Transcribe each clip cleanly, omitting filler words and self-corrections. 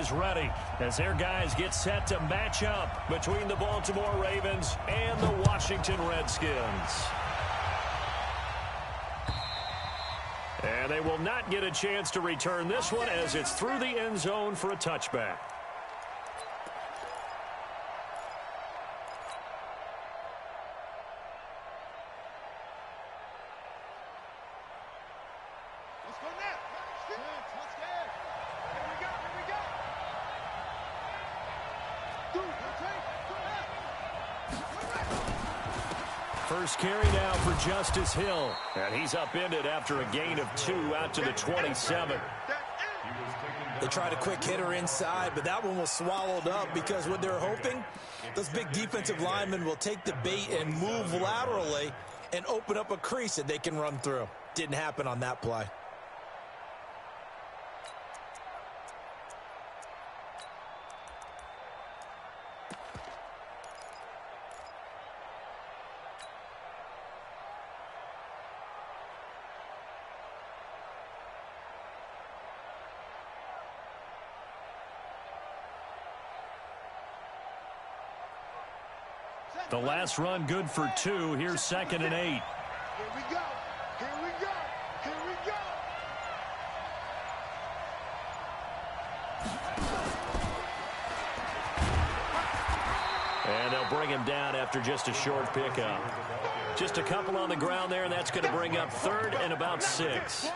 is ready as their guys get set to match up between the Baltimore Ravens and the Washington Redskins. And they will not get a chance to return this one as it's through the end zone for a touchback. First carry now for Justice Hill. And he's upended after a gain of 2 out to the 27. They tried a quick hitter inside, but that one was swallowed up because what they're hoping, those big defensive linemen will take the bait and move laterally and open up a crease that they can run through. Didn't happen on that play. The last run good for 2. Here's 2nd and 8. Here we go. Here we go. Here we go. And they'll bring him down after just a short pickup. Just a couple on the ground there, and that's going to bring up 3rd and about 6.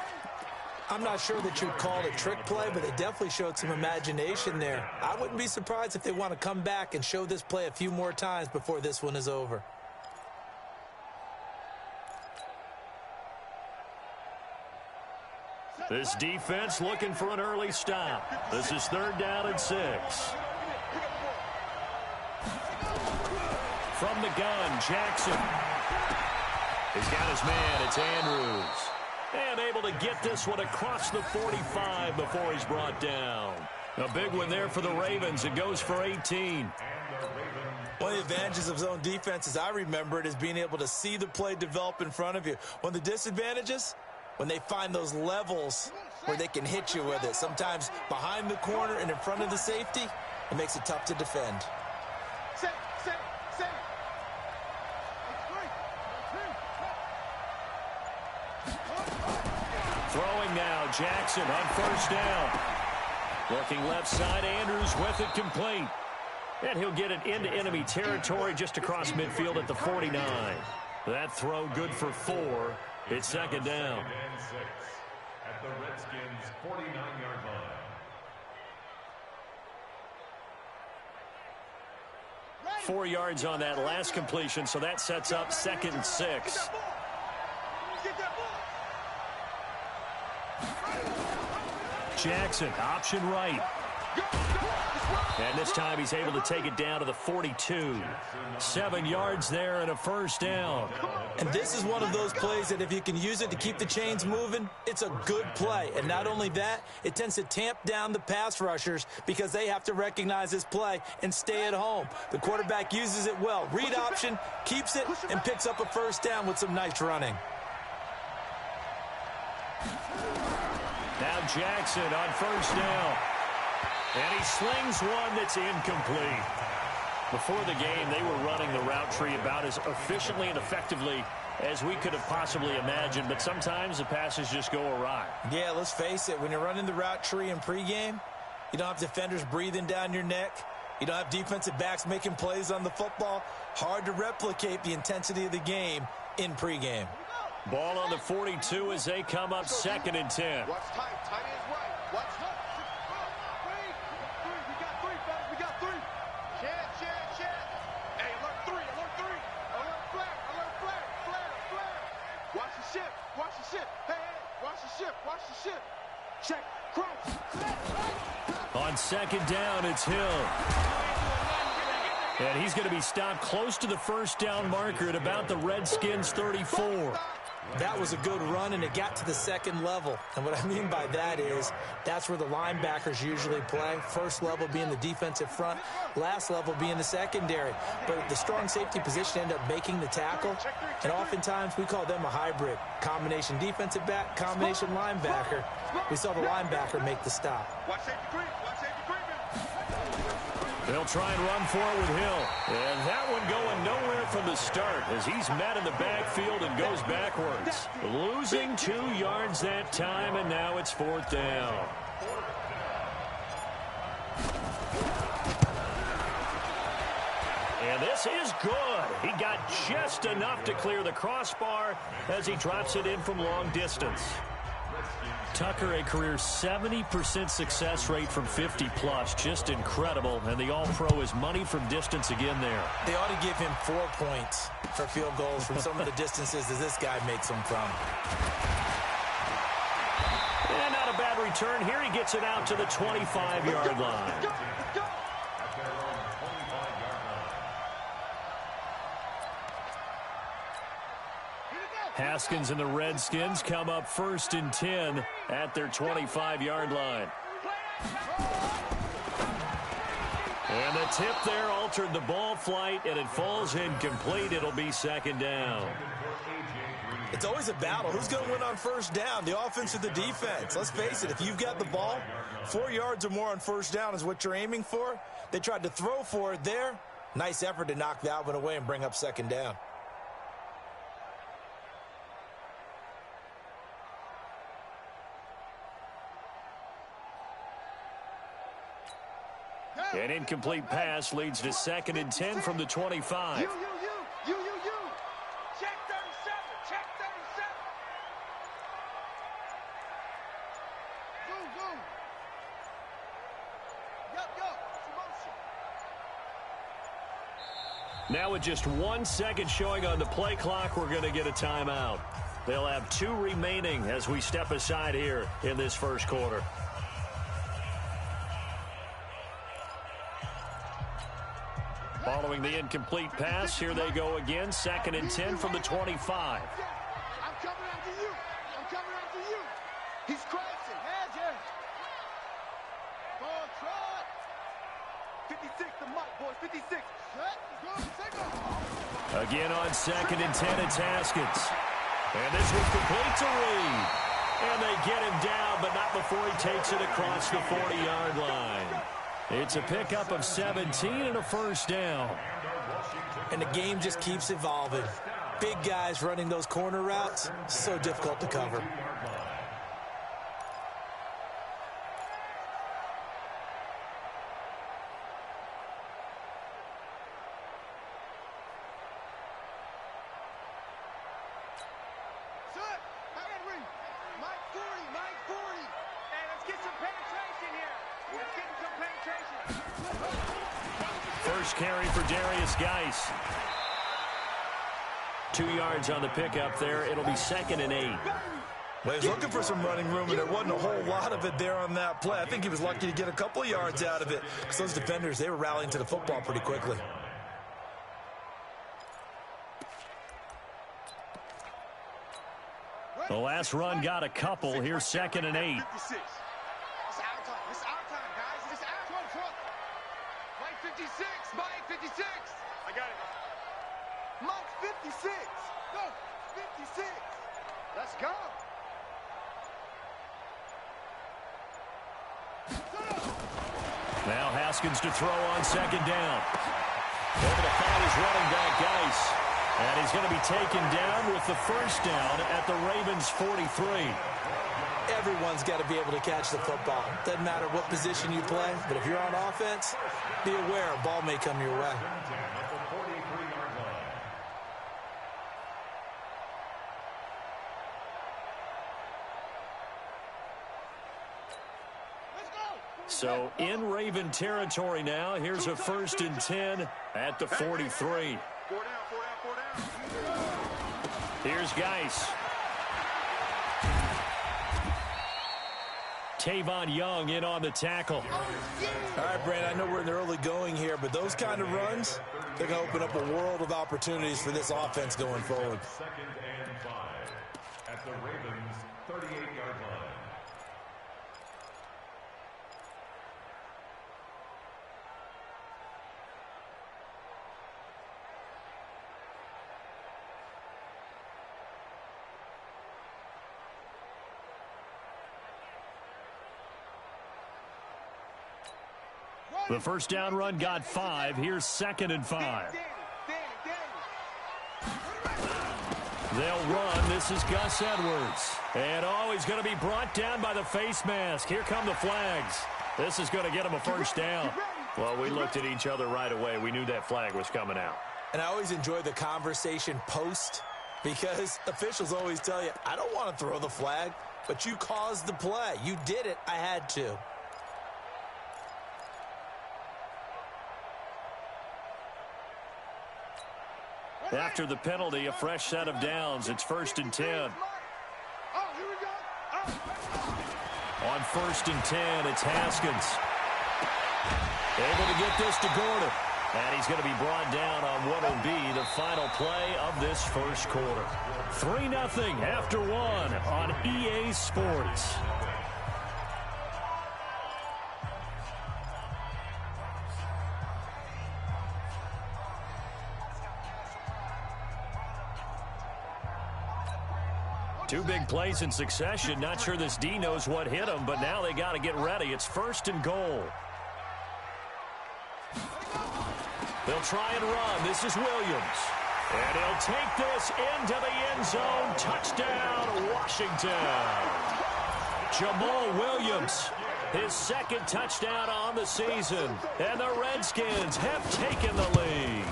I'm not sure that you'd call it a trick play, but they definitely showed some imagination there. I wouldn't be surprised if they want to come back and show this play a few more times before this one is over. This defense looking for an early stop. This is 3rd down and 6. From the gun, Jackson. He's got his man. It's Andrews. And able to get this one across the 45 before he's brought down. A big one there for the Ravens. It goes for 18. One of the advantages of zone defense, as I remember it, is being able to see the play develop in front of you. One of the disadvantages, when they find those levels where they can hit you with it. Sometimes behind the corner and in front of the safety, it makes it tough to defend. Throwing now, Jackson on 1st down. Looking left side, Andrews with it complete. And he'll get it into enemy territory just across midfield at the 49. That throw good for 4. It's 2nd down. At the Redskins' 49-yard line. 4 yards on that last completion, so that sets up 2nd and 6. Jackson, option right. And this time he's able to take it down to the 42. 7 yards there and a 1st down. And this is one of those plays that if you can use it to keep the chains moving, it's a good play. And not only that, it tends to tamp down the pass rushers because they have to recognize this play and stay at home. The quarterback uses it well. Read option, keeps it, and picks up a 1st down with some nice running. Now Jackson on 1st down. And he slings one that's incomplete. Before the game, they were running the route tree about as efficiently and effectively as we could have possibly imagined, but sometimes the passes just go awry. Yeah, let's face it, when you're running the route tree in pregame, you don't have defenders breathing down your neck. You don't have defensive backs making plays on the football. Hard to replicate the intensity of the game in pregame. Ball on the 42 as they come up 2nd and 10. Watch time. Time is right. Watch time. We got 3, fellas. We got 3. Chance. Hey, alert 3. Alert flag. Watch the ship. Hey, watch the ship. Check. Cross. On 2nd down, it's Hill. And he's going to be stopped close to the 1st down marker at about the Redskins' 34. That was a good run, and it got to the 2nd level. And what I mean by that is that's where the linebackers usually play. 1st level being the defensive front, last level being the secondary. But the strong safety position ended up making the tackle, and oftentimes we call them a hybrid. Combination defensive back, combination linebacker. We saw the linebacker make the stop. Watch safety creep. They'll try and run for it with Hill. And that one going nowhere from the start as he's met in the backfield and goes backwards. Losing 2 yards that time, and now it's 4th down. And this is good. He got just enough to clear the crossbar as he drops it in from long distance. Tucker, a career 70% success rate from 50-plus. Just incredible. And the All-Pro is money from distance again there. They ought to give him 4 points for field goals from some of the distances that this guy makes them from. And not a bad return here. He gets it out to the 25-yard line. Haskins and the Redskins come up 1st and 10 at their 25-yard line. And the tip there altered the ball flight, and it falls incomplete. It'll be 2nd down. It's always a battle. Who's going to win on 1st down, the offense or the defense? Let's face it, if you've got the ball, 4 yards or more on 1st down is what you're aiming for. They tried to throw for it there. Nice effort to knock that one away and bring up 2nd down. An incomplete pass leads to 2nd and 10 from the 25. You. Check 37. Check 37. Go. Yup. It's motion. Now with just 1 second showing on the play clock, we're going to get a timeout. They'll have 2 remaining as we step aside here in this 1st quarter. Following the incomplete pass, here they go again. 2nd and 10 from the 25. I'm coming after you. He's crashing. Edge. Ball trot. 56, the mic, boys. 56. Again on 2nd and 10, it's Haskins. And this was complete to Reed. And they get him down, but not before he takes it across the 40-yard line. It's a pickup of 17 and a 1st down. And the game just keeps evolving. Big guys running those corner routes, so difficult to cover. First carry for Darius Geis. 2 yards on the pickup there. It'll be 2nd and 8. Well, he was looking for some running room, and there wasn't a whole lot of it there on that play. I think he was lucky to get a couple of yards out of it because those defenders, they were rallying to the football pretty quickly. The last run got a couple. Here's 2nd and 8. It's our time, guys. It's our time. Mike 56. Mike 56. I got it. Mike 56. Go. 56. Let's go. Now Haskins to throw on 2nd down. Over to find his running back, Geis. And he's going to be taken down with the 1st down at the Ravens' 43. Everyone's got to be able to catch the football. Doesn't matter what position you play, but if you're on offense, be aware a ball may come your way. So in Raven territory now. Here's a 1st and 10 at the 43. 4 down. Here's Geis. Tavon Young in on the tackle. All right, Brandon, I know we're in the early going here, but those kind of runs, they're going to open up a world of opportunities for this offense going forward. 2nd and 5 at the Ravens' 38-yard line. Run. The first down run got 5. Here's 2nd and 5. They'll run. This is Gus Edwards. And, he's going to be brought down by the face mask. Here come the flags. This is going to get him a first down. Well, we looked at each other right away. We knew that flag was coming out. And I always enjoy the conversation post because officials always tell you, I don't want to throw the flag, but you caused the play. You did it. I had to. After the penalty, a fresh set of downs. It's 1st and 10. On 1st and 10, it's Haskins. Able to get this to Gordon. And he's going to be brought down on what will be the final play of this first quarter. 3-0 after 1 on EA Sports. Two big plays in succession. Not sure this D knows what hit him, but now they got to get ready. It's 1st and goal. They'll try and run. This is Williams. And he'll take this into the end zone. Touchdown, Washington. Jamal Williams, his 2nd touchdown on the season. And the Redskins have taken the lead.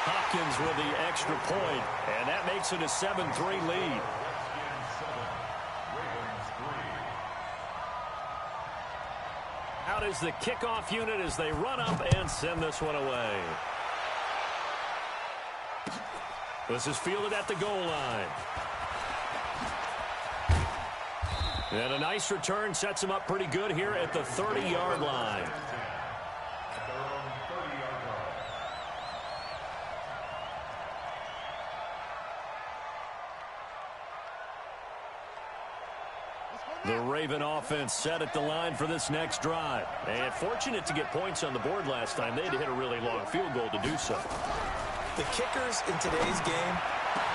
Hopkins with the extra point, and that makes it a 7-3 lead. Out is the kickoff unit as they run up and send this one away. This is fielded at the goal line. And a nice return sets him up pretty good here at the 30-yard line. The Raven offense set at the line for this next drive. And fortunate to get points on the board last time. They had to hit a really long field goal to do so. The kickers in today's game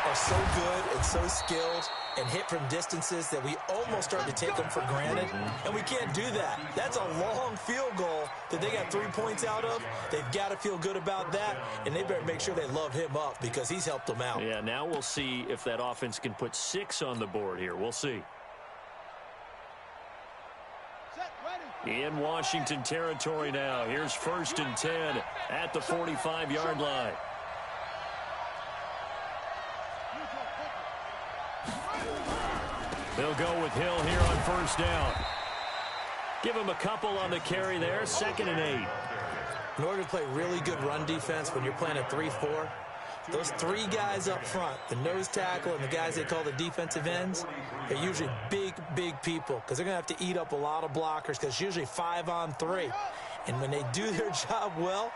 are so good and so skilled and hit from distances that we almost start to take them for granted. And we can't do that. That's a long field goal that they got 3 points out of. They've got to feel good about that, and they better make sure they love him up because he's helped them out. Yeah, now we'll see if that offense can put 6 on the board here. We'll see. In Washington territory now. Here's 1st and 10 at the 45-yard line. They'll go with Hill here on 1st down. Give him a couple on the carry there. 2nd and 8. In order to play really good run defense when you're playing a 3-4, those 3 guys up front, the nose tackle and the guys they call the defensive ends, are usually big, big people because they're going to have to eat up a lot of blockers because it's usually 5-on-3. And when they do their job well,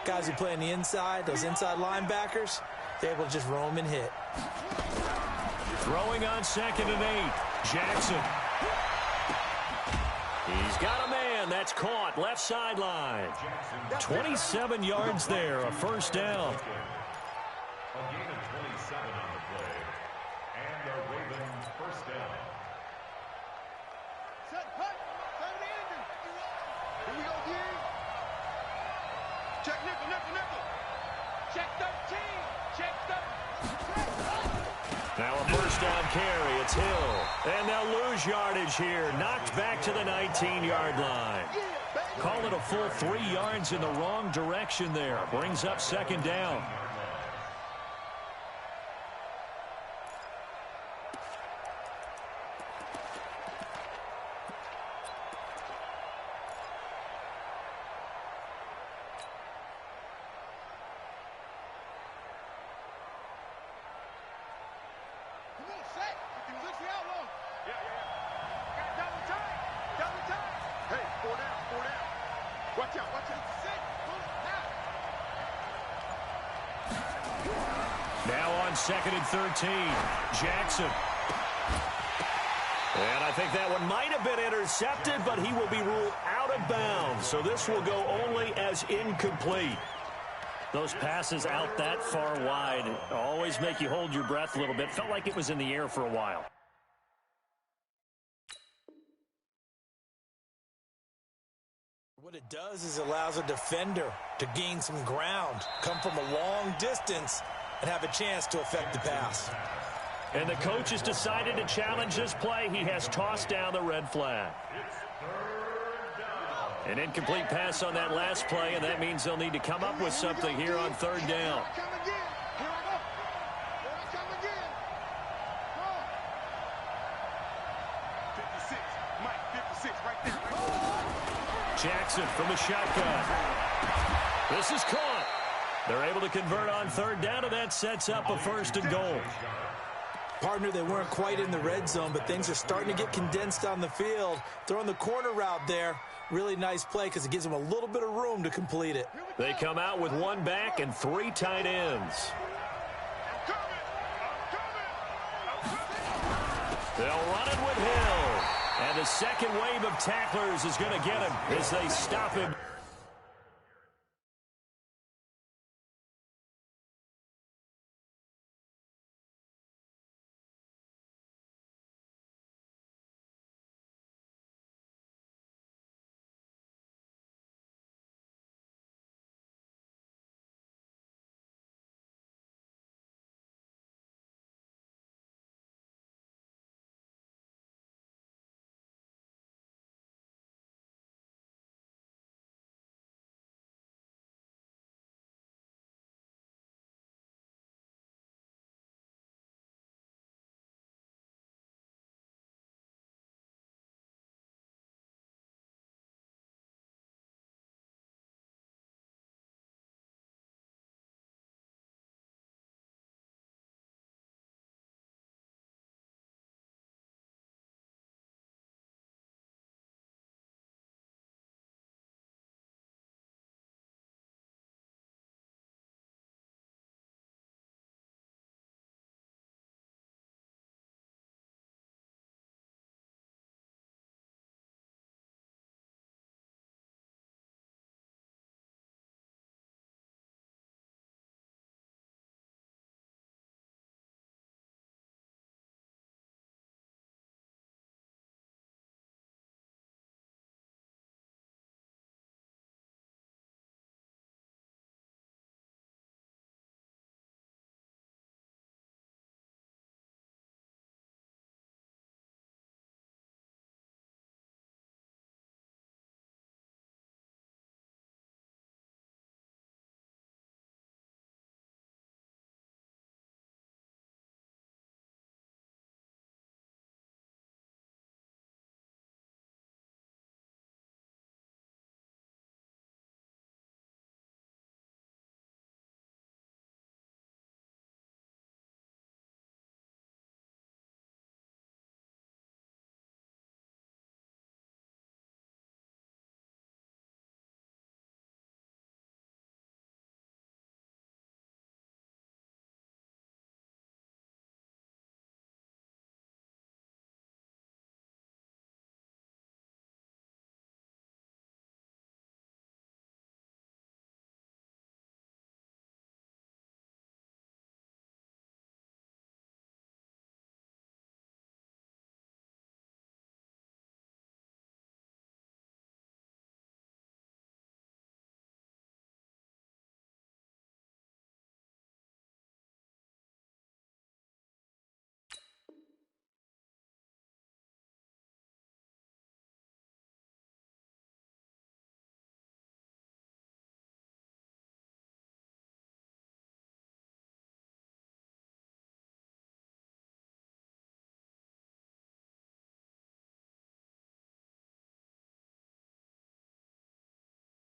guys who play on the inside, those inside linebackers, they're able to just roam and hit. Throwing on 2nd and 8. Jackson. He's got a man. That's caught. Left sideline. 27 yards there. A 1st down. A gain of 27 on the play. And the Ravens 1st down. Set, cut. Set the engine. Here we go, D. Check nickel, nickel, nickel. Check 13. Check 13. Now a 1st down carry. It's Hill. And they'll lose yardage here. Knocked back to the 19-yard line. Call it a full 3 yards in the wrong direction there. Brings up 2nd down. Now on 2nd and 13, Jackson. And I think that one might have been intercepted, but he will be ruled out of bounds. So this will go only as incomplete. Those passes out that far wide always make you hold your breath a little bit. Felt like it was in the air for a while. What it does is it allows a defender to gain some ground, come from a long distance, and have a chance to affect the pass. And the coach has decided to challenge this play. He has tossed down the red flag. An incomplete pass on that last play, and that means they'll need to come up with something here on third down. Jackson from the shotgun. This is caught. They're able to convert on third down, and that sets up a 1st and goal. Partner, they weren't quite in the red zone, but things are starting to get condensed on the field. Throwing the corner route there, really nice play because it gives them a little bit of room to complete it. They come out with 1 back and 3 tight ends. They'll run it with Hill. And the second wave of tacklers is going to get him as they stop him.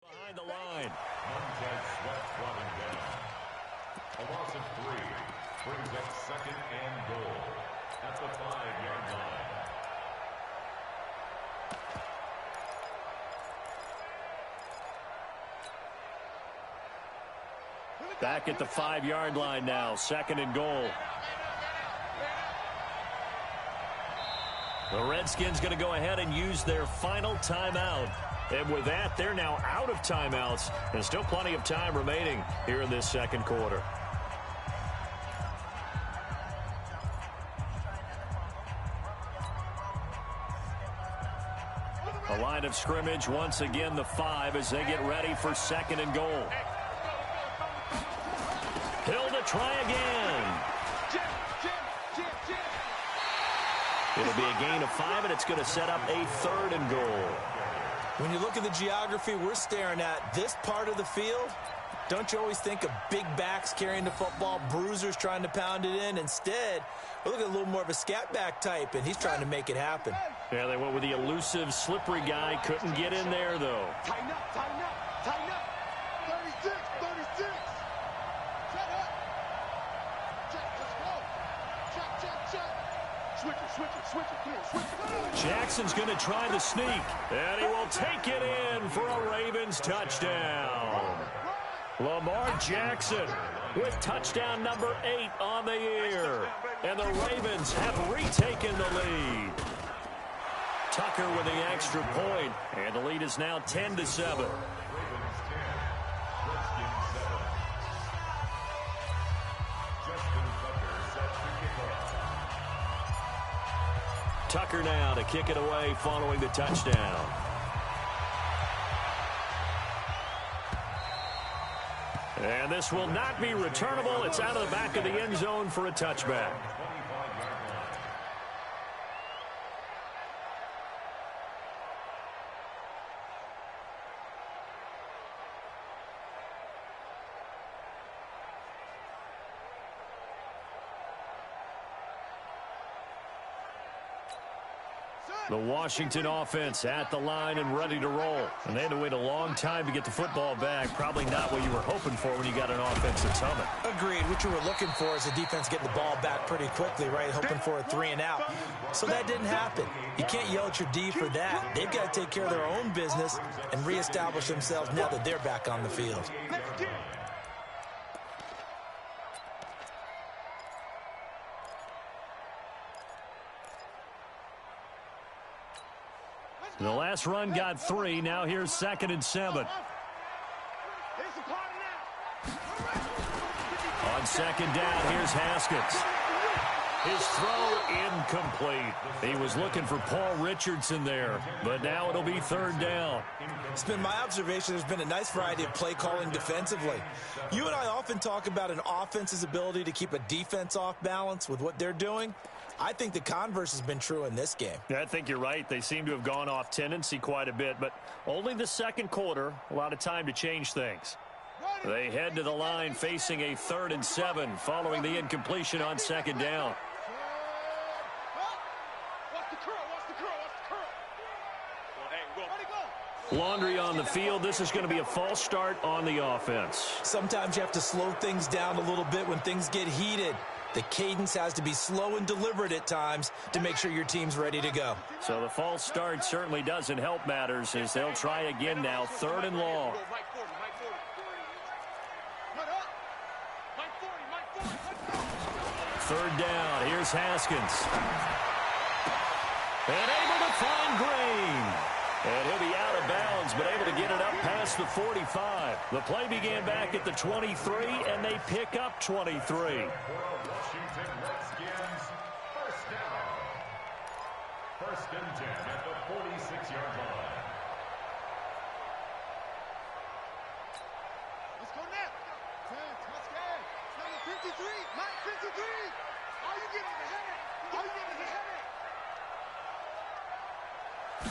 Behind the line. Montez Sweat brought him down. A loss of 3 brings up 2nd and goal at the 5-yard line. Back at the 5-yard line now, 2nd and goal. The Redskins going to go ahead and use their final timeout. And with that, they're now out of timeouts. And still plenty of time remaining here in this 2nd quarter. A line of of scrimmage. Once again, the 5 as they get ready for 2nd and goal. Hill to try again. It'll be a gain of 5, and it's going to set up a 3rd and goal. When you look at the geography we're staring at, this part of the field, don't you always think of big backs carrying the football, bruisers trying to pound it in? Instead, we're looking at a little more of a scat back type, and he's trying to make it happen. Yeah, they went with the elusive, slippery guy. Couldn't get in there, though. Tighten up, tighten up, tighten up. 36, 36. Shut up. Check, let's go. Check, check, check. Switch it, switch it, switch it. Come on, switch it. Jackson's going to try the sneak, and he will take it in for a Ravens touchdown. Lamar Jackson with touchdown number 8 on the year. And the Ravens have retaken the lead. Tucker with the extra point, and the lead is now 10-7. Tucker now to kick it away following the touchdown. And this will not be returnable. It's out of the back of the end zone for a touchback. The Washington offense at the line and ready to roll. And they had to wait a long time to get the football back. Probably not what you were hoping for when you got an offense that's humming. Agreed. What you were looking for is the defense getting the ball back pretty quickly, right? Hoping for a 3 and out. So that didn't happen. You can't yell at your D for that. They've got to take care of their own business and reestablish themselves now that they're back on the field. The last run got 3. Now here's 2nd and 7. On 2nd down, here's Haskins. His throw incomplete. He was looking for Paul Richardson there, but now it'll be 3rd down. It's been my observation there's been a nice variety of play calling defensively. You and I often talk about an offense's ability to keep a defense off balance with what they're doing. I think the converse has been true in this game. Yeah, I think you're right. They seem to have gone off tendency quite a bit, but only the 2nd quarter, a lot of time to change things. They head to the line facing a 3rd and 7 following the incompletion on 2nd down. Laundry on the field. This is going to be a false start on the offense. Sometimes you have to slow things down a little bit when things get heated. The cadence has to be slow and deliberate at times to make sure your team's ready to go. So the false start certainly doesn't help matters as they'll try again now, 3rd and long. 3rd down. Here's Haskins. And able to find Green. And he'll be out of bounds, but able to get it up past the 45. The play began back at the 23, and they pick up 23. Washington Redskins, 1st down. 1st and 10 at the 46-yard line. Let's go now. Let's go. Number 53. Mike 53. Are you getting the headache? Are you getting the headache?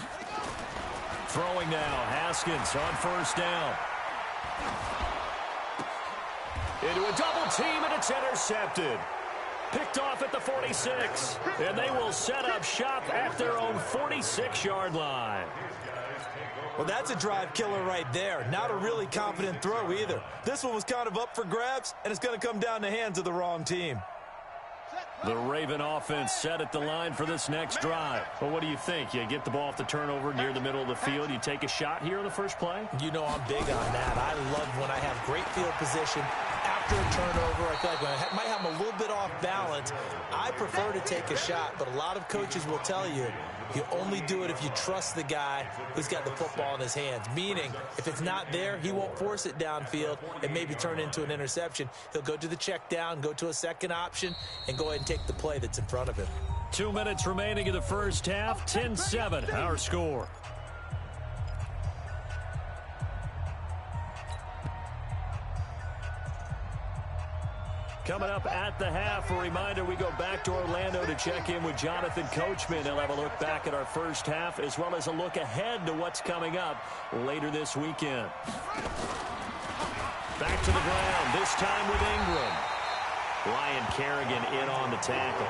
Let it go. Throwing now, Haskins on 1st down. Into a double team, and it's intercepted. Picked off at the 46, and they will set up shop at their own 46-yard line. Well, that's a drive killer right there. Not a really confident throw either. This one was kind of up for grabs, and it's going to come down the hands of the wrong team. The Raven offense set at the line for this next drive. Well, what do you think? You get the ball off the turnover near the middle of the field. You take a shot here on the first play? You know I'm big on that. I love when I have great field position. After a turnover, I feel like I might have a little bit off balance. I prefer to take a shot, but a lot of coaches will tell you, you only do it if you trust the guy who's got the football in his hands. Meaning, if it's not there, he won't force it downfield and maybe turn into an interception. He'll go to the check down, go to a second option, and go ahead and take the play that's in front of him. 2 minutes remaining in the first half. 10-7, our score. Coming up at the half, a reminder, we go back to Orlando to check in with Jonathan Coachman. He'll have a look back at our first half as well as a look ahead to what's coming up later this weekend. Back to the ground, this time with Ingram. Ryan Kerrigan in on the tackle.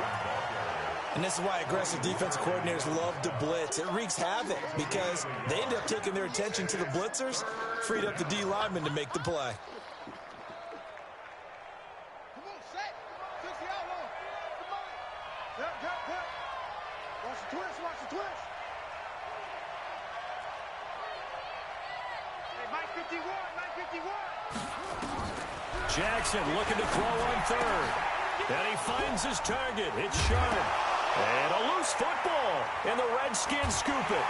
And this is why aggressive defensive coordinators love to blitz. It wreaks havoc because they end up taking their attention to the blitzers, freed up the D lineman to make the play. Come on, set. Fix the outlaw. Come on. Yep. Watch the twist. Hey, Mike 51. Jackson looking to throw on third. And he finds his target. It's sharp. And a loose football. And the Redskins scoop it.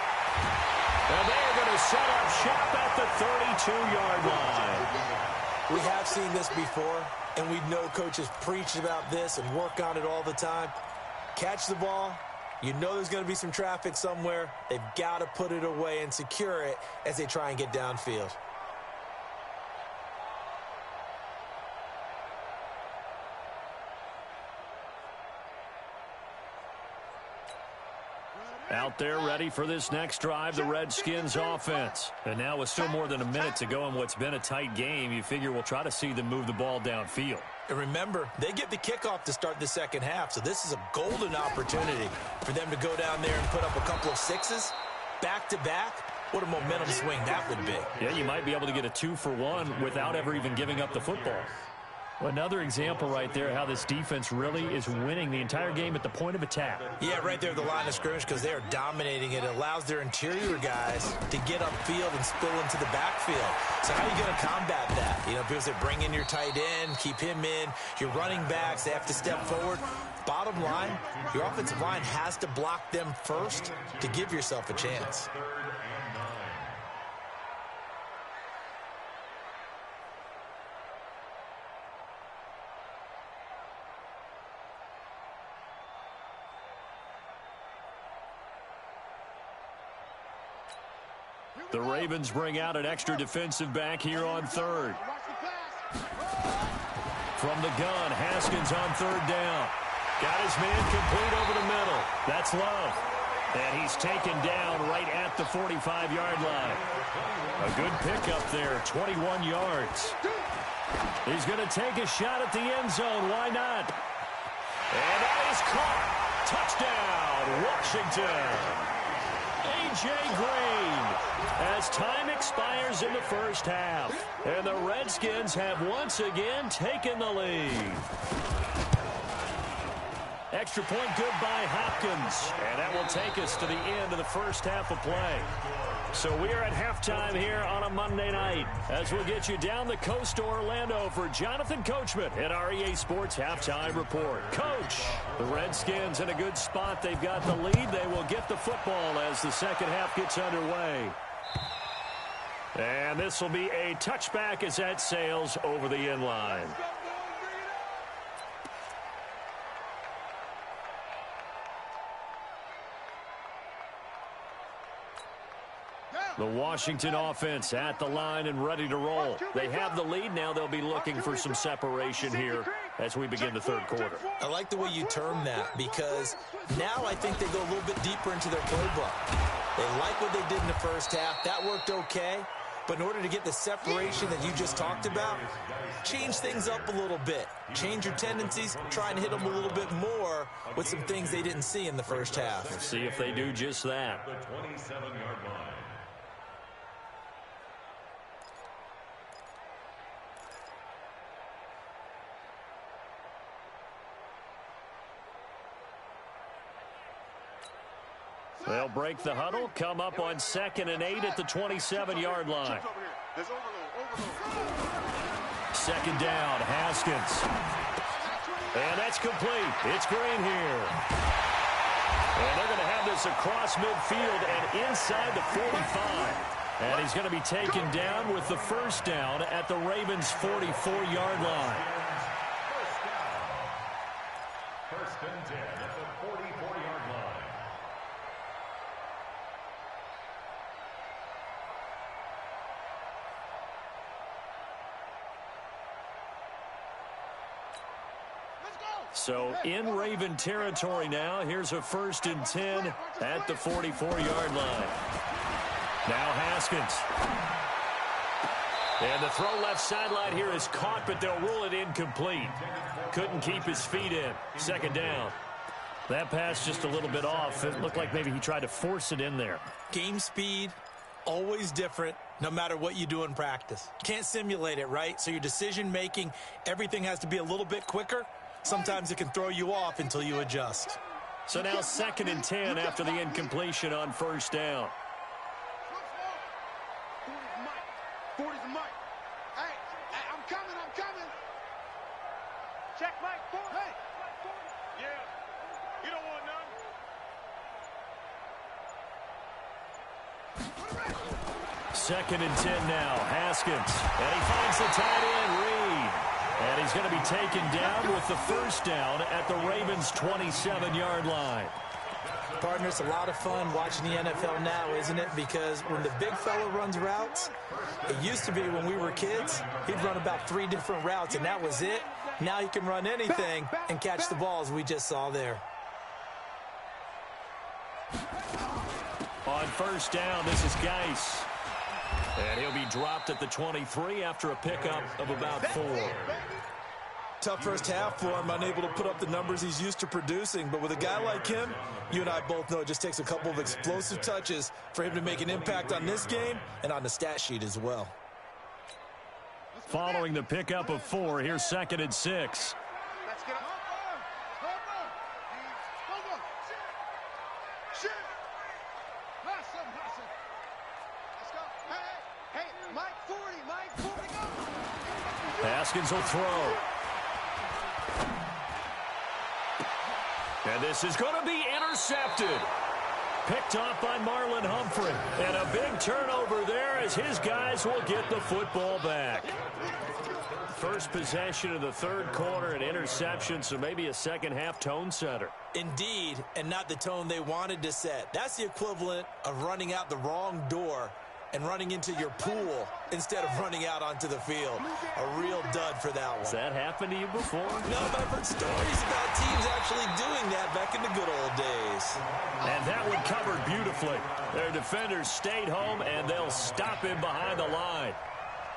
And they're going to set up shop at the 32-yard line. We have seen this before, and we know coaches preach about this and work on it all the time. Catch the ball. You know there's going to be some traffic somewhere. They've got to put it away and secure it as they try and get downfield. Out there ready for this next drive, the Redskins offense. And now with still more than a minute to go in what's been a tight game, you figure we'll try to see them move the ball downfield. And remember, they get the kickoff to start the second half, so this is a golden opportunity for them to go down there and put up a couple of sixes back-to-back. What a momentum swing that would be. Yeah, you might be able to get a 2-for-1 without ever even giving up the football. Another example right there how this defense really is winning the entire game at the point of attack. Yeah, right there at the line of scrimmage because they are dominating it. It allows their interior guys to get upfield and spill into the backfield. So how are you going to combat that? You know, because they bring in your tight end, keep him in. Your running backs, they have to step forward. Bottom line, your offensive line has to block them first to give yourself a chance. The Ravens bring out an extra defensive back here on third. From the gun, Haskins on third down. Got his man complete over the middle. That's Love. And he's taken down right at the 45-yard line. A good pickup there, 21 yards. He's going to take a shot at the end zone. Why not? And that is caught. Touchdown, Washington. A.J. Green, as time expires in the first half. And the Redskins have once again taken the lead. Extra point good by Hopkins. And that will take us to the end of the first half of play. So we are at halftime here on a Monday night as we'll get you down the coast to Orlando for Jonathan Coachman at our EA Sports Halftime Report. Coach, the Redskins in a good spot. They've got the lead. They will get the football as the second half gets underway. And this will be a touchback as that sails over the end line. The Washington offense at the line and ready to roll. They have the lead. Now they'll be looking for some separation here as we begin the third quarter. I like the way you term that because now I think they go a little bit deeper into their playbook. They like what they did in the first half. That worked okay. But in order to get the separation that you just talked about, change things up a little bit. Change your tendencies. Try and hit them a little bit more with some things they didn't see in the first half. We'll see if they do just that. The 27-yard line. They'll break the huddle, come up on 2nd and 8 at the 27-yard line. Second down, Haskins. And that's complete. It's Green here. And they're going to have this across midfield and inside the 45. And he's going to be taken down with the first down at the Ravens' 44-yard line. First and 10 at the 44-yard line. So in Raven territory now. Here's a 1st and 10 at the 44-yard line. Now Haskins. And the throw left sideline here is caught, but they'll rule it incomplete. Couldn't keep his feet in. 2nd down. That pass just a little bit off. It looked like maybe he tried to force it in there. Game speed, always different, no matter what you do in practice. Can't simulate it, right? So your decision-making, everything has to be a little bit quicker. Sometimes it can throw you off until you adjust. So now 2nd and 10 after the incompletion on 1st down. 40's Mike. Hey, I'm coming. Check Mike, 40. Hey. Yeah, you don't want none. 2nd and 10 now. Haskins. And he finds the tight end, Reed. And he's going to be taken down with the 1st down at the Ravens' 27-yard line. Partner, it's a lot of fun watching the NFL now, isn't it? Because when the big fella runs routes, it used to be when we were kids, he'd run about 3 different routes, and that was it. Now he can run anything and catch the balls we just saw there. On 1st down, this is Geis. And he'll be dropped at the 23 after a pickup of about 4. Tough first half for him, unable to put up the numbers he's used to producing. But with a guy like him, you and I both know it just takes a couple of explosive touches for him to make an impact on this game and on the stat sheet as well. Following the pickup of 4, here's 2nd and 6. Let's get up. Shoot. Hustle. Let's go. Hey, Mike 40, go. Haskins will throw. And this is going to be intercepted. Picked off by Marlon Humphrey. And a big turnover there as his guys will get the football back. First possession of the 3rd quarter, an interception, so maybe a second-half tone setter. Indeed, and not the tone they wanted to set. That's the equivalent of running out the wrong door and running into your pool instead of running out onto the field. A real dud for that one. Has that happened to you before? No, but I've heard stories about teams actually doing that back in the good old days. And that one covered beautifully. Their defenders stayed home, and they'll stop him behind the line.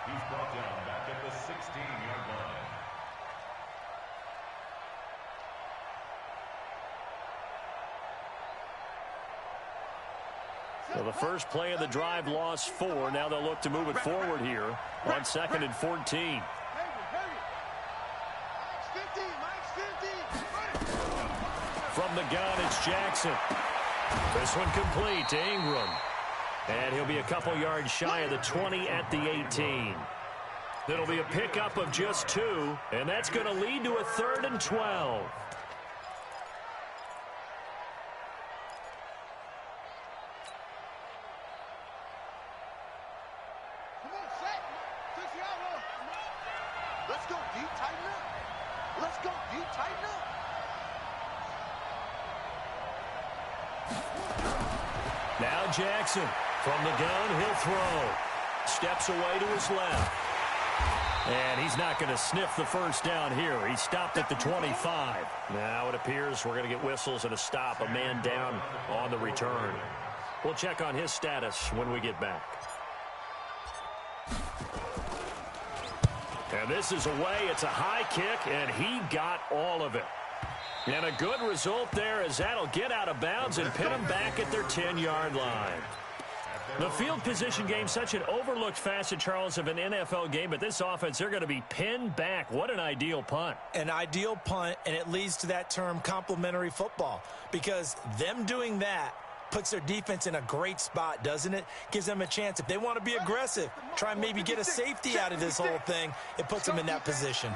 He's brought down back at the 16-yard line. So the first play of the drive lost 4. Now they'll look to move it forward here on 2nd and 14. Mike's 50. From the gun, it's Jackson. This one complete to Ingram. And he'll be a couple yards shy of the 20 at the 18. It'll be a pickup of just 2, and that's going to lead to a 3rd and 12. Let's go deep, tighten up. Now Jackson. From the gun, he'll throw. Steps away to his left. And he's not going to sniff the 1st down here. He stopped at the 25. Now it appears we're going to get whistles and a stop. A man down on the return. We'll check on his status when we get back. And this is away. It's a high kick, and he got all of it. And a good result there as that'll get out of bounds and pin them back at their 10-yard line. The field position game, such an overlooked facet, Charles, of an NFL game, but this offense, they're going to be pinned back. What an ideal punt. An ideal punt, and it leads to that term complementary football, because them doing that puts their defense in a great spot, doesn't it? Gives them a chance. If they want to be aggressive, try and maybe get a safety out of this whole thing, it puts them in that position.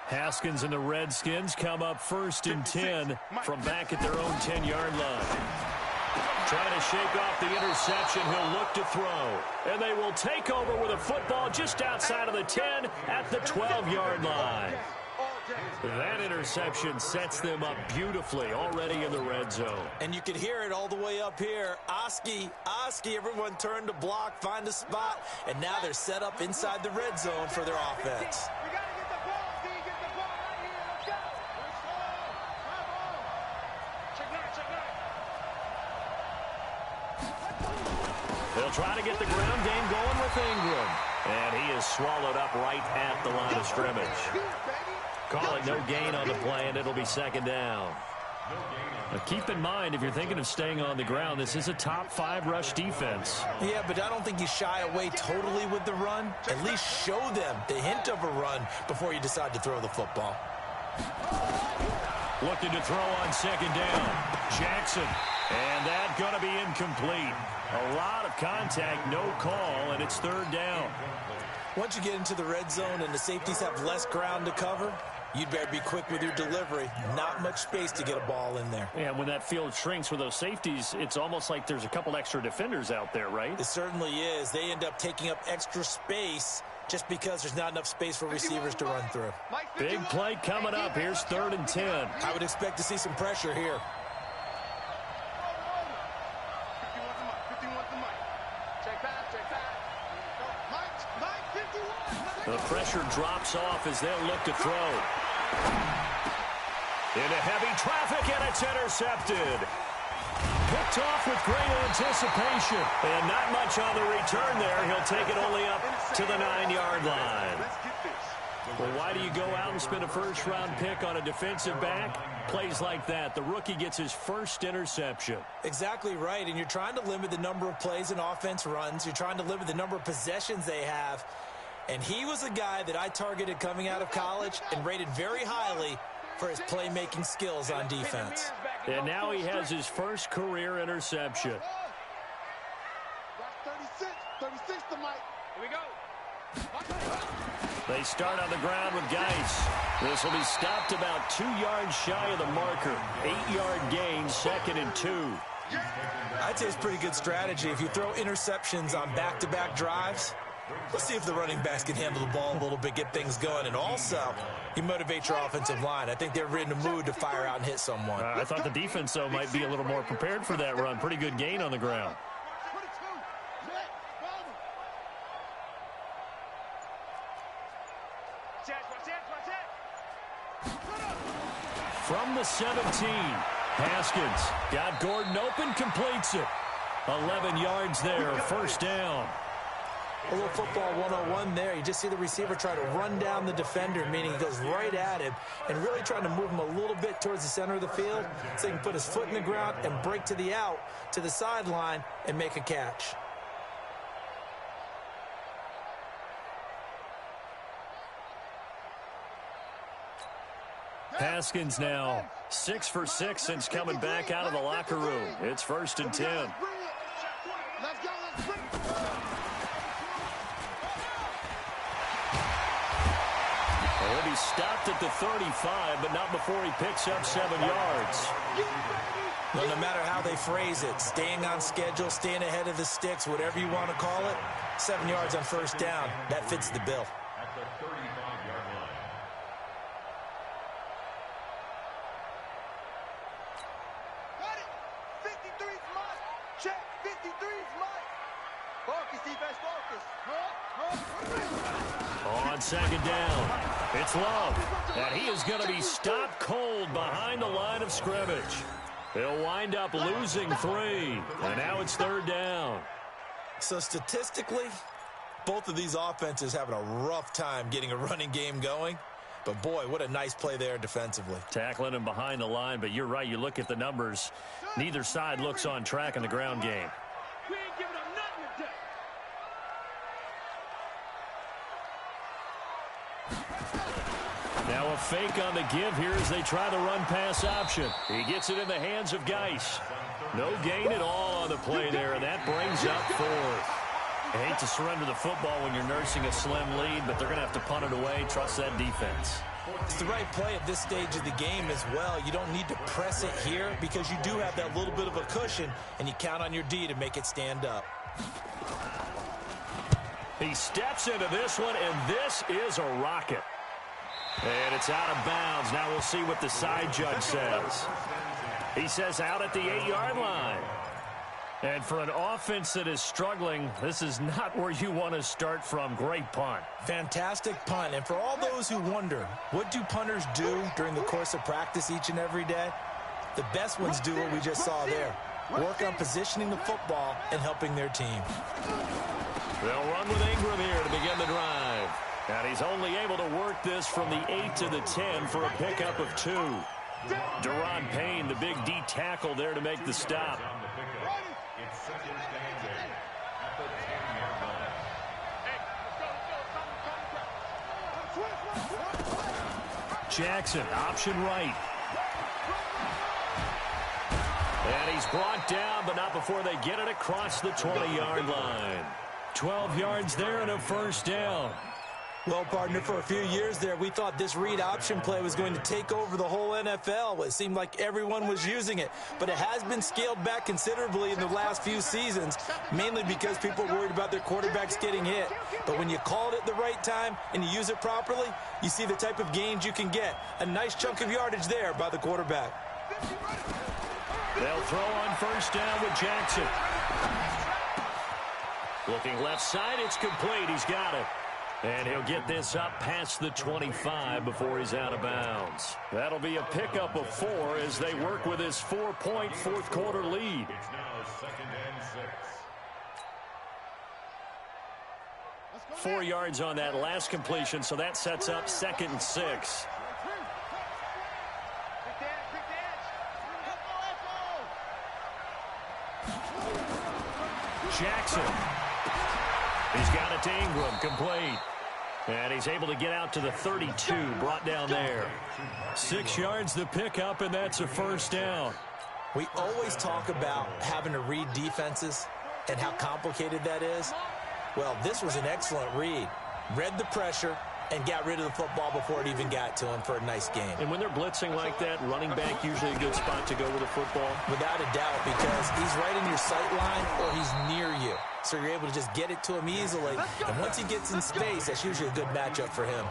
Haskins and the Redskins come up 1st and 10 from back at their own 10-yard line. Trying to shake off the interception, he'll look to throw. And they will take over with a football just outside of the 10 at the 12-yard line. That interception sets them up beautifully already in the red zone. And you can hear it all the way up here. Oski, everyone turned to block, find a spot, and now they're set up inside the red zone for their offense. We got to get the ball, D. Get the ball right here. Let's go. try to get the ground game going with Ingram. And he is swallowed up right at the line of scrimmage. Call it no gain on the play, and it'll be second down. Now keep in mind, if you're thinking of staying on the ground, this is a top 5 rush defense. Yeah, but I don't think you shy away totally with the run. At least show them the hint of a run before you decide to throw the football. Looking to throw on second down. Jackson. And that's going to be incomplete. A lot of contact, no call, and it's third down. Once you get into the red zone and the safeties have less ground to cover, you'd better be quick with your delivery. Not much space to get a ball in there. And when that field shrinks with those safeties, it's almost like there's a couple extra defenders out there, right? It certainly is. They end up taking up extra space just because there's not enough space for receivers to run through. Big play coming up. Here's 3rd and 10. I would expect to see some pressure here. The pressure drops off as they'll look to throw. Into heavy traffic, and it's intercepted. Picked off with great anticipation. And not much on the return there. He'll take it only up to the 9-yard line. Well, why do you go out and spend a first-round pick on a defensive back? Plays like that. The rookie gets his first interception. Exactly right, and you're trying to limit the number of plays an offense runs. You're trying to limit the number of possessions they have. And he was a guy that I targeted coming out of college and rated very highly for his playmaking skills on defense. And now he has his first career interception. 36 to Mike. Here we go. They start on the ground with Geis. This will be stopped about 2 yards shy of the marker. 8-yard gain, 2nd and 2. I'd say it's pretty good strategy. If you throw interceptions on back-to-back drives, let's see if the running backs can handle the ball a little bit, get things going. And also, you motivate your offensive line. I think they're in the mood to fire out and hit someone. I thought the defense, though, might be a little more prepared for that run. Pretty good gain on the ground. From the 17, Haskins got Gordon open, completes it. 11 yards there, first down. A little football 101 there. You just see the receiver try to run down the defender, meaning he goes right at him and really trying to move him a little bit towards the center of the field so he can put his foot in the ground and break to the out, to the sideline, and make a catch. Haskins now 6 for 6 since coming back out of the locker room. It's 1st and 10. Well, he stopped at the 35, but not before he picks up 7 yards. Well, no matter how they phrase it, staying on schedule, staying ahead of the sticks, whatever you want to call it, 7 yards on first down, that fits the bill. At the 35-yard line. Got it. 53's Mike. Check. 53's Mike. Focus, defense, focus. On second down, it's Love, and he is going to be stopped cold behind the line of scrimmage. He'll wind up losing 3, and now it's 3rd down. So statistically, both of these offenses having a rough time getting a running game going. But, boy, what a nice play there defensively. Tackling him behind the line, but you're right. You look at the numbers. Neither side looks on track in the ground game. We ain't giving up nothing today. Now a fake on the give here as they try the run-pass option. He gets it in the hands of Geis. No gain at all on the play there, and that brings up 4th. I hate to surrender the football when you're nursing a slim lead, but they're going to have to punt it away. Trust that defense. It's the right play at this stage of the game as well. You don't need to press it here because you do have that little bit of a cushion, and you count on your D to make it stand up. He steps into this one, and this is a rocket. And it's out of bounds. Now we'll see what the side judge says. He says out at the 8-yard line. And for an offense that is struggling, this is not where you want to start from. Great punt. Fantastic punt. And for all those who wonder, what do punters do during the course of practice each and every day? The best ones do what we just saw there. work on positioning the football and helping their team. They'll run with Ingram here to begin the drive. And he's only able to work this from the 8 to the 10 for a pickup of 2. Deron Payne, the big D tackle there to make the stop. It's second standing at the 10-yard line. Jackson, option right. And he's brought down, but not before they get it across the 20-yard line. 12 yards there and a first down. Well, partner, for a few years there, we thought this read option play was going to take over the whole NFL. It seemed like everyone was using it, but it has been scaled back considerably in the last few seasons, mainly because people are worried about their quarterbacks getting hit. But when you call it at the right time and you use it properly, you see the type of gains you can get. A nice chunk of yardage there by the quarterback. They'll throw on first down with Jackson. Looking left side, it's complete. He's got it. And he'll get this up past the 25 before he's out of bounds. That'll be a pickup of 4 as they work with his 4-point fourth-quarter lead. It's now second and 6. 4 yards on that last completion, so that sets up 2nd and 6. Jackson. He's got it to Ingram, complete. And he's able to get out to the 32, brought down there. 6 yards the pickup, and that's a first down. We always talk about having to read defenses and how complicated that is. Well, this was an excellent read. Read the pressure and got rid of the football before it even got to him for a nice game. And when they're blitzing like that, running back usually a good spot to go with the football? Without a doubt, because he's right in your sight line or he's near you. So you're able to just get it to him easily. And once he gets in space, that's usually a good matchup for him.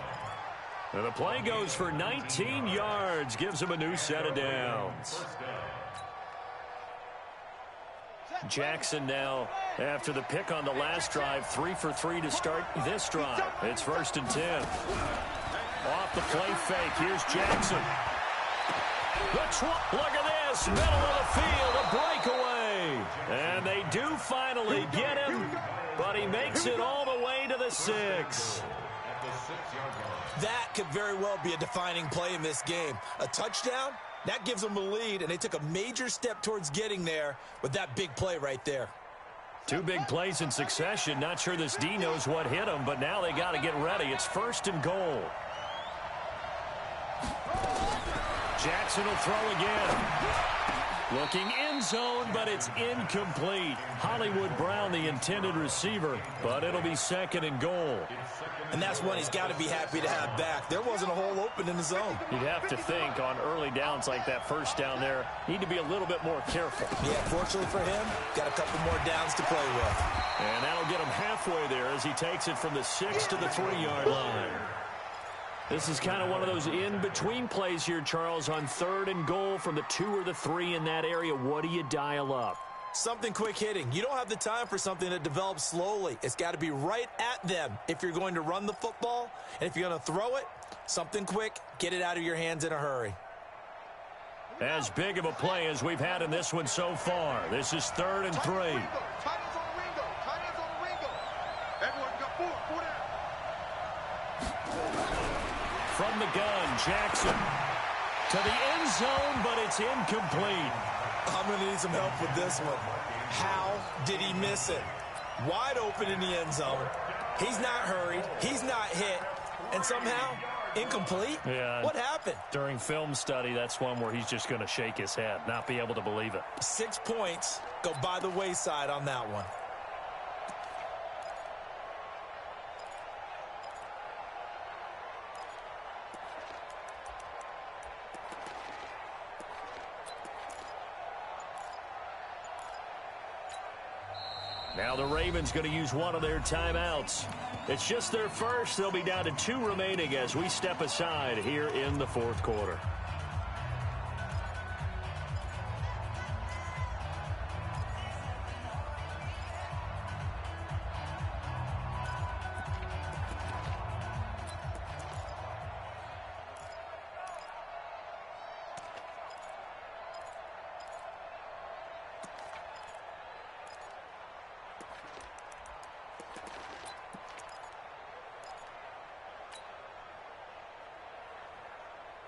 And the play goes for 19 yards, gives him a new set of downs. Jackson now, after the pick on the last drive, 3 for 3 to start this drive. It's 1st and 10. Off the play fake, here's Jackson. Look at this, middle of the field, a breakaway. And they do finally get him, but he makes it all the way to the 6. That could very well be a defining play in this game. A touchdown, that gives them a lead, and they took a major step towards getting there with that big play right there. 2 big plays in succession. Not sure this D knows what hit him, but now they got to get ready. It's 1st and goal. Jackson will throw again. Looking end zone, but it's incomplete. Hollywood Brown, the intended receiver, but it'll be 2nd and goal. And that's one he's got to be happy to have back. There wasn't a hole open in the zone. You'd have to think on early downs like that first down there, need to be a little bit more careful. Yeah, fortunately for him, got a couple more downs to play with. And that'll get him halfway there as he takes it from the 6 to the 3-yard line. This is kind of one of those in-between plays here, Charles, on 3rd and goal from the 2 or the 3 in that area. What do you dial up? Something quick hitting. You don't have the time for something that develops slowly. It's got to be right at them if you're going to run the football. And if you're going to throw it, something quick, get it out of your hands in a hurry. As big of a play as we've had in this one so far. This is 3rd and 3. From the gun, Jackson to the end zone, but it's incomplete. I'm going to need some help with this one. How did he miss it? Wide open in the end zone. He's not hurried. He's not hit. And somehow, incomplete? Yeah. What happened? During film study, that's one where he's just going to shake his head, not be able to believe it. 6 points go by the wayside on that one. Now the Ravens going to use one of their timeouts. It's just their first. They'll be down to 2 remaining as we step aside here in the 4th quarter.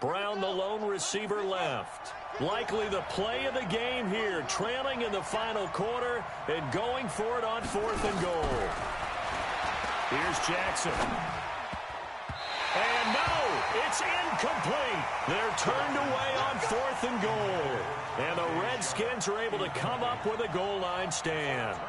Brown, the lone receiver, left. Likely the play of the game here, trailing in the final quarter and going for it on 4th and goal. Here's Jackson. And no, it's incomplete. They're turned away on 4th and goal. And the Redskins are able to come up with a goal line stand.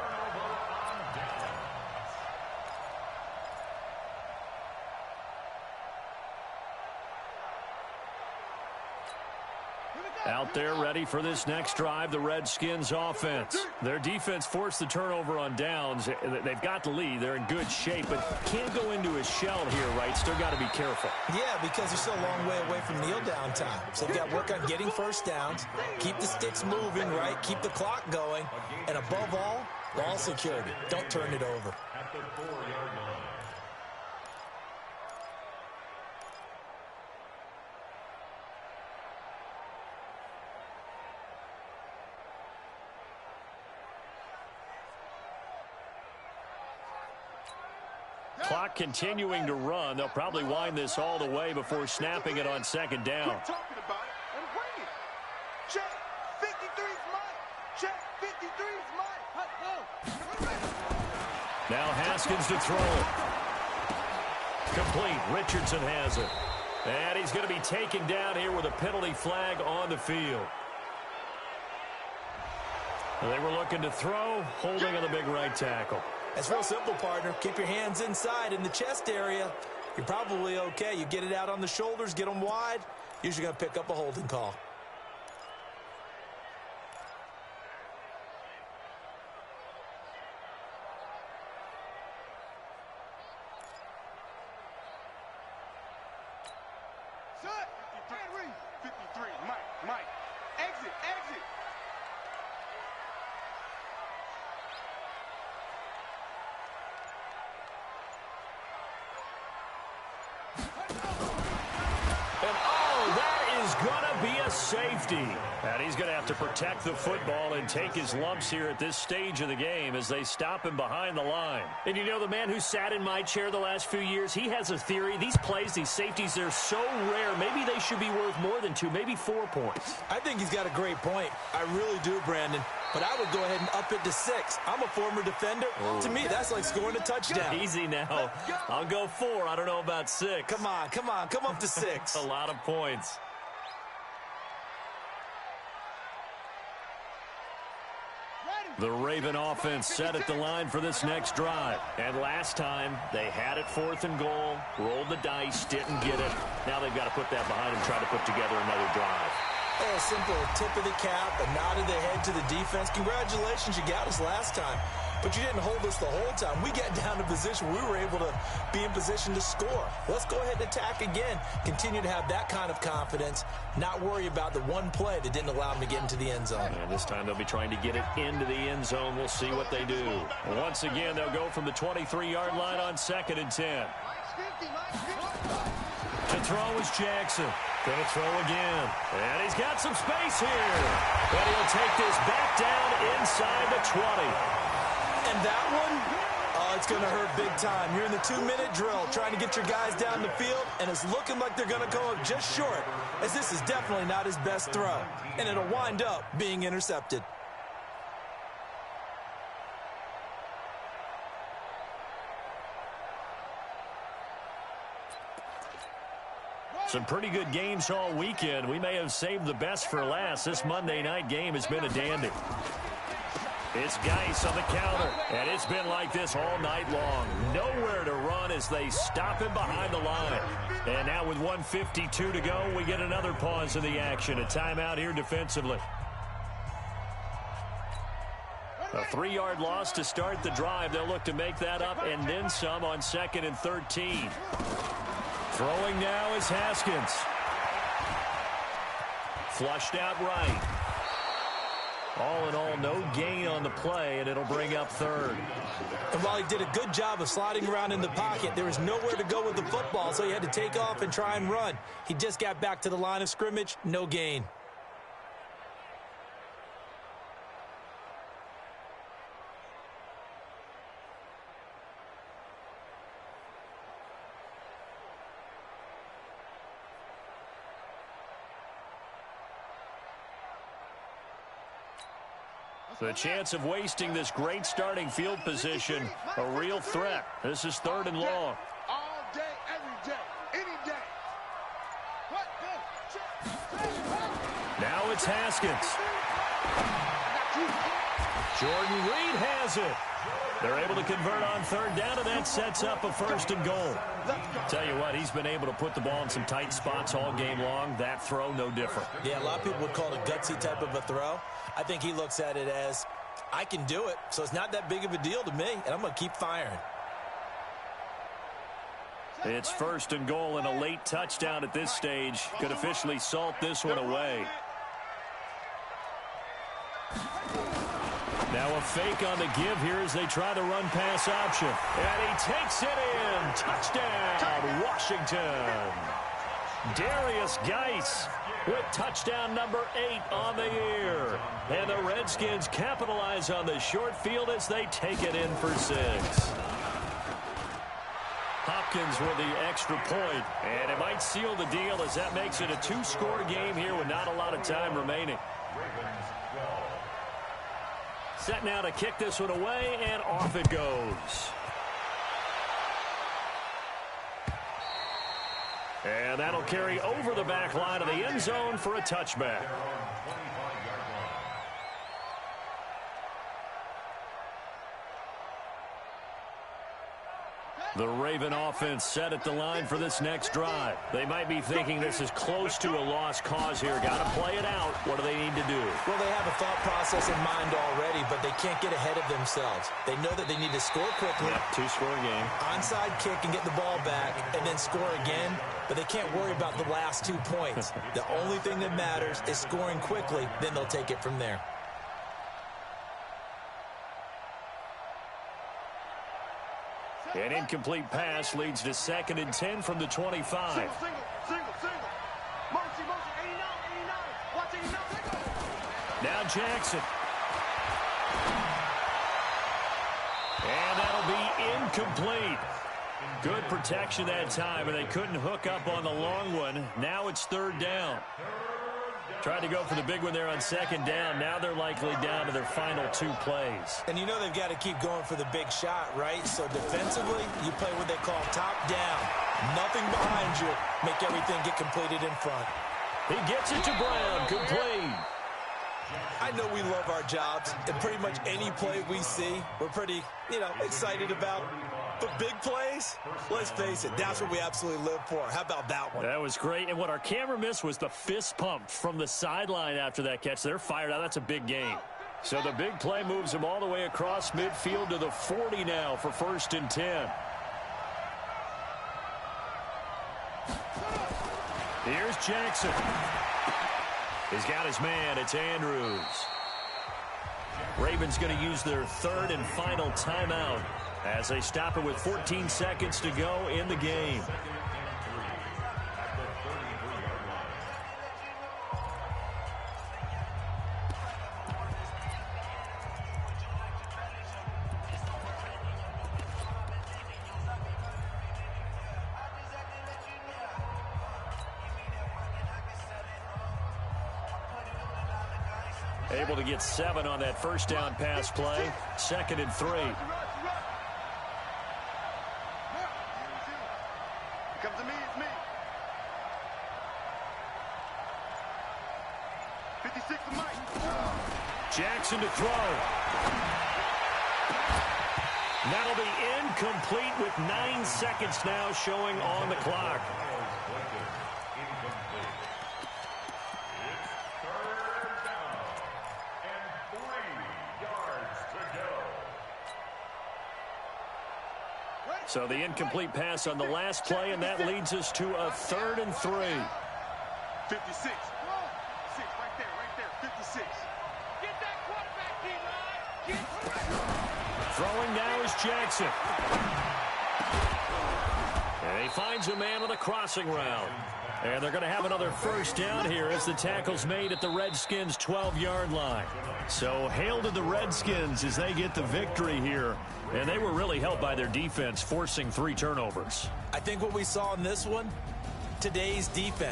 Out there ready for this next drive, the Redskins offense. Their defense forced the turnover on downs. They've got the lead. They're in good shape, but can't go into a shell here, right? Still got to be careful. Yeah, because they're still a long way away from kneel down time. So they've got to work on getting first downs, keep the sticks moving, right? Keep the clock going. And above all, ball security. Don't turn it over. At the 4-yard line. Clock continuing to run. They'll probably wind this all the way before snapping it on 2nd down. Quit talking about it and bring it. Check. 53's mine. Check. 53's mine. Let's go. Now Haskins to throw it. Complete. Richardson has it. And he's going to be taken down here with a penalty flag on the field. They were looking to throw, holding on the big right tackle. It's real simple, partner. Keep your hands inside in the chest area. You're probably okay. You get it out on the shoulders, get them wide. Usually going to pick up a holding call. Set. 53. Mike. Exit. And oh, that is going to be a safety. And he's going to have to protect the football and take his lumps here at this stage of the game as they stop him behind the line. And you know, the man who sat in my chair the last few years, he has a theory. These plays, these safeties, they're so rare. Maybe they should be worth more than 2, maybe 4 points. I think he's got a great point. I really do, Brandon. But I would go ahead and up it to 6. I'm a former defender. Oh. To me, that's like scoring a touchdown. Easy now. I'll go 4. I don't know about 6. Come on. Come up to 6. A lot of points. The Raven offense set at the line for this next drive. And last time, they had it 4th and goal, rolled the dice, didn't get it. Now they've got to put that behind them, try to put together another drive. A simple tip of the cap, a nod of the head to the defense. Congratulations, you got us last time. But you didn't hold us the whole time. We got down to position. We were able to be in position to score. Let's go ahead and attack again. Continue to have that kind of confidence. Not worry about the one play that didn't allow them to get into the end zone. And this time they'll be trying to get it into the end zone. We'll see what they do. Once again, they'll go from the 23-yard line on 2nd and 10. To throw is Jackson. Going to throw again. And he's got some space here. But he'll take this back down inside the 20. And that one, it's going to hurt big time. You're in the 2-minute drill trying to get your guys down the field, and it's looking like they're going to go up just short, as this is definitely not his best throw. And it'll wind up being intercepted. Some pretty good games all weekend. We may have saved the best for last. This Monday night game has been a dandy. It's Geis on the counter, and it's been like this all night long. Nowhere to run as they stop him behind the line. And now with 1:52 to go, we get another pause in the action. A timeout here defensively. A 3-yard loss to start the drive. They'll look to make that up and then some on 2nd and 13. Throwing now is Haskins. Flushed out right. All in all, no gain on the play, and it'll bring up 3rd. And while he did a good job of sliding around in the pocket, there was nowhere to go with the football, so he had to take off and try and run. He just got back to the line of scrimmage, no gain. The chance of wasting this great starting field position, a real threat. This is 3rd and long. All day, every day, any day. What? Now it's Haskins. Jordan Reed has it. They're able to convert on 3rd down, and that sets up a 1st and goal. Tell you what, he's been able to put the ball in some tight spots all game long. That throw, no different. Yeah, a lot of people would call it a gutsy type of a throw. I think he looks at it as, I can do it, so it's not that big of a deal to me, and I'm going to keep firing. It's 1st and goal, and a late touchdown at this stage could officially salt this one away. Now a fake on the give here as they try the run-pass option. And he takes it in. Touchdown, Washington. Darius Geis with touchdown number 8 on the year. And the Redskins capitalize on the short field as they take it in for 6. Hopkins with the extra point, and it might seal the deal as that makes it a 2-score game here with not a lot of time remaining. Set now to kick this one away, and off it goes. And that'll carry over the back line of the end zone for a touchback. The Raven offense set at the line for this next drive. They might be thinking this is close to a lost cause here. Got to play it out. What do they need to do? Well, they have a thought process in mind already, but they can't get ahead of themselves. They know that they need to score quickly. Yep, 2-score game. Onside kick and get the ball back and then score again, but they can't worry about the last 2 points. The only thing that matters is scoring quickly, then they'll take it from there. An incomplete pass leads to 2nd and 10 from the 25. Single. Motion, 89. Watch 89. Now Jackson. And that'll be incomplete. Good protection that time, and they couldn't hook up on the long one. Now it's 3rd down. Tried to go for the big one there on 2nd down. Now they're likely down to their final 2 plays. And you know they've got to keep going for the big shot, right? So defensively, you play what they call top down. Nothing behind you. Make everything get completed in front. He gets it to Brown. Complete. I know we love our jobs, and pretty much any play we see, we're pretty, excited about. But big plays, let's face it, that's what we absolutely live for. How about that one? That was great. And what our camera missed was the fist pump from the sideline after that catch. They're fired out. That's a big gain. So the big play moves them all the way across midfield to the 40 now for 1st and 10. Here's Jackson. He's got his man. It's Andrews. Ravens going to use their 3rd and final timeout as they stop it with 14 seconds to go in the game. Able to get 7 on that 1st down pass play. 2nd and 3. Come to me, it's me. 56 to Mike. Jackson to throw. That'll be incomplete with 9 seconds now showing on the clock. So the incomplete pass on the last play, and that leads us to a 3rd and 3. 56. 6 right there. 56. Get that quarterback, D-line. Throwing now is Jackson. And he finds a man on the crossing route. And they're going to have another 1st down here as the tackle's made at the Redskins' 12-yard line. So hail to the Redskins as they get the victory here. And they were really helped by their defense, forcing 3 turnovers. I think what we saw in this one, today's defense.